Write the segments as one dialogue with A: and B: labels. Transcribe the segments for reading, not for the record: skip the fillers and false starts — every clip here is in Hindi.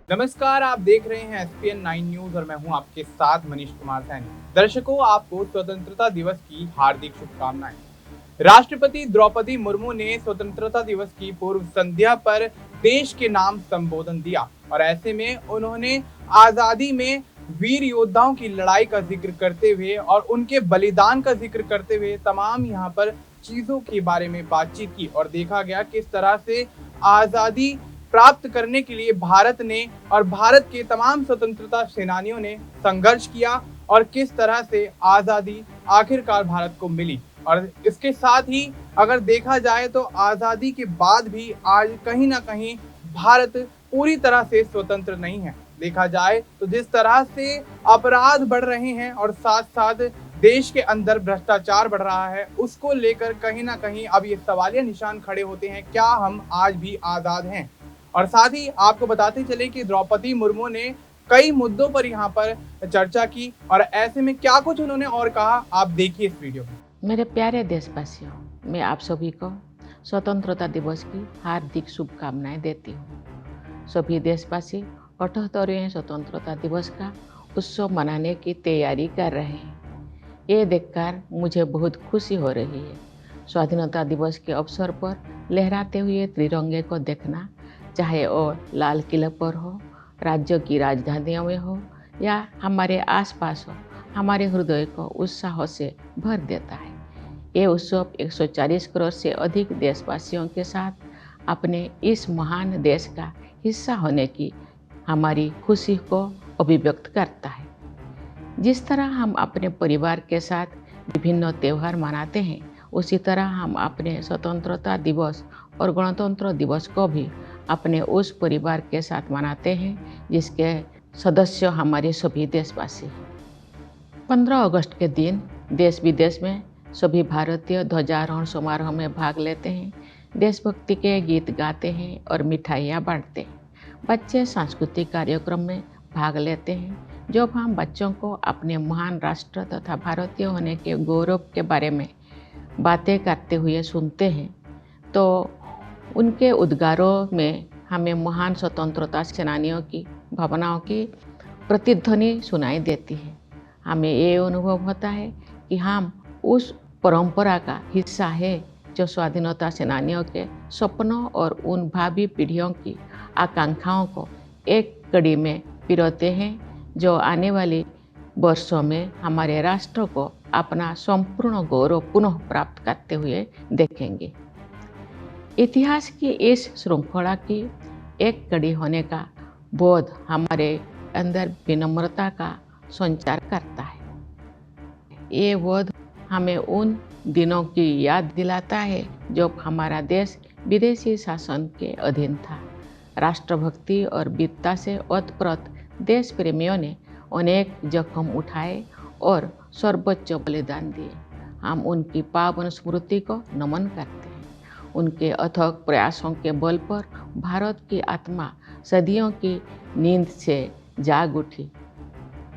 A: नमस्कार, आप देख रहे हैं एसपीएन 9 न्यूज और मैं हूं आपके साथ मनीष कुमार सैनी। दर्शकों, आपको स्वतंत्रता दिवस की हार्दिक शुभकामनाएं। राष्ट्रपति द्रौपदी मुर्मू ने स्वतंत्रता दिवस की पूर्व संध्या पर देश के नाम संबोधन दिया और ऐसे में उन्होंने आजादी में वीर योद्धाओं की लड़ाई का जिक्र करते हुए और उनके बलिदान का जिक्र करते हुए तमाम यहाँ पर चीजों के बारे में बातचीत की और देखा गया किस तरह से आजादी प्राप्त करने के लिए भारत ने और भारत के तमाम स्वतंत्रता सेनानियों ने संघर्ष किया और किस तरह से आजादी आखिरकार भारत को मिली। और इसके साथ ही अगर देखा जाए तो आजादी के बाद भी आज कहीं ना कहीं भारत पूरी तरह से स्वतंत्र नहीं है। देखा जाए तो जिस तरह से अपराध बढ़ रहे हैं और साथ साथ देश के अंदर भ्रष्टाचार बढ़ रहा है, उसको लेकर कहीं ना कहीं अब ये सवालिया निशान खड़े होते हैं, क्या हम आज भी आजाद हैं। और साथ ही आपको बताते चले कि द्रौपदी मुर्मू ने कई मुद्दों पर यहाँ पर चर्चा की और ऐसे में क्या कुछ उन्होंने और कहा, आप देखिए इस वीडियो में।
B: मेरे प्यारे देशवासियों, मैं आप सभी को स्वतंत्रता दिवस की हार्दिक शुभकामनाएं देती हूँ। सभी देशवासी 78वें स्वतंत्रता दिवस का उत्सव मनाने की तैयारी कर रहे हैं। ये देखकर मुझे बहुत खुशी हो रही है। स्वाधीनता दिवस के अवसर पर लहराते हुए तिरंगे को देखना, चाहे वो लाल किले पर हो, राज्यों की राजधानियों में हो या हमारे आसपास हो, हमारे हृदय को उत्साह से भर देता है। ये उत्सव 140 करोड़ से अधिक देशवासियों के साथ अपने इस महान देश का हिस्सा होने की हमारी खुशी को अभिव्यक्त करता है। जिस तरह हम अपने परिवार के साथ विभिन्न त्यौहार मनाते हैं, उसी तरह हम अपने स्वतंत्रता दिवस और गणतंत्र दिवस को भी अपने उस परिवार के साथ मनाते हैं जिसके सदस्य हमारे सभी देशवासी हैं। 15 अगस्त के दिन देश विदेश में सभी भारतीय ध्वजारोहण समारोह में भाग लेते हैं, देशभक्ति के गीत गाते हैं और मिठाइयाँ बांटते हैं। बच्चे सांस्कृतिक कार्यक्रम में भाग लेते हैं। जब हम बच्चों को अपने महान राष्ट्र तथा भारतीय होने के गौरव के बारे में बातें करते हुए सुनते हैं तो उनके उद्गारों में हमें महान स्वतंत्रता सेनानियों की भावनाओं की प्रतिध्वनि सुनाई देती है। हमें ये अनुभव होता है कि हम उस परंपरा का हिस्सा है जो स्वाधीनता सेनानियों के सपनों और उन भावी पीढ़ियों की आकांक्षाओं को एक कड़ी में पिरोते हैं, जो आने वाले वर्षों में हमारे राष्ट्र को अपना संपूर्ण गौरव पुनः प्राप्त करते हुए देखेंगे। इतिहास की इस श्रृंखला की एक कड़ी होने का बोध हमारे अंदर विनम्रता का संचार करता है। ये बोध हमें उन दिनों की याद दिलाता है जब हमारा देश विदेशी शासन के अधीन था। राष्ट्रभक्ति और वीरता से ओतप्रोत देश प्रेमियों ने अनेक जख्म उठाए और सर्वोच्च बलिदान दिए। हम उनकी पावन स्मृति को नमन करते हैं। उनके अथक प्रयासों के बल पर भारत की आत्मा सदियों की नींद से जाग उठी,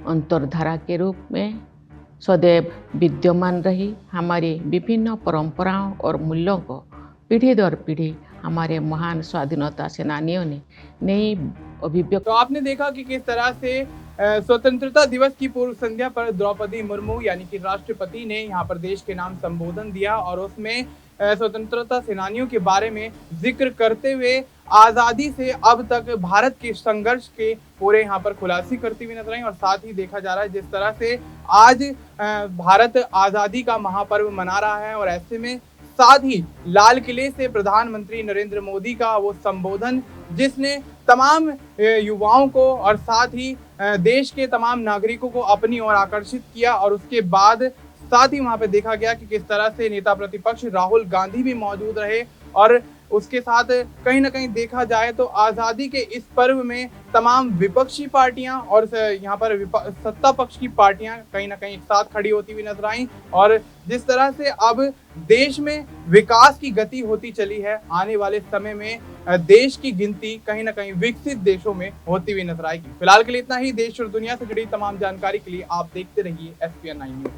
B: अंतर्धारा के रूप में सदैव विद्यमान रही। हमारी विभिन्न परंपराओं और मूल्यों को पीढ़ी दर पीढ़ी हमारे महान स्वाधीनता सेनानियों ने नई अभिव्यक्ति।
A: तो आपने देखा कि किस तरह से स्वतंत्रता दिवस की पूर्व संध्या पर द्रौपदी मुर्मू यानी कि राष्ट्रपति ने यहाँ पर देश के नाम संबोधन दिया और उसमें स्वतंत्रता सेनानियों के बारे में जिक्र करते हुए आज़ादी से अब तक भारत के संघर्ष के पूरे यहाँ पर खुलासे करती हुई नजर आई। और साथ ही देखा जा रहा है जिस तरह से आज भारत आज़ादी का महापर्व मना रहा है और ऐसे में साथ ही लाल किले से प्रधानमंत्री नरेंद्र मोदी का वो संबोधन, जिसने तमाम युवाओं को और साथ ही देश के तमाम नागरिकों को अपनी ओर आकर्षित किया। और उसके बाद साथ ही वहां पे देखा गया कि किस तरह से नेता प्रतिपक्ष राहुल गांधी भी मौजूद रहे और उसके साथ कहीं ना कहीं देखा जाए तो आज़ादी के इस पर्व में तमाम विपक्षी पार्टियां और यहाँ पर सत्ता पक्ष की पार्टियां कहीं ना कहीं एक साथ खड़ी होती हुई नजर आई। और जिस तरह से अब देश में विकास की गति होती चली है, आने वाले समय में देश की गिनती कहीं ना कहीं विकसित देशों में होती हुई नजर आएगी। फिलहाल के लिए इतना ही। देश और दुनिया से जुड़ी तमाम जानकारी के लिए आप देखते रहिए एसपीएन 9 न्यूज।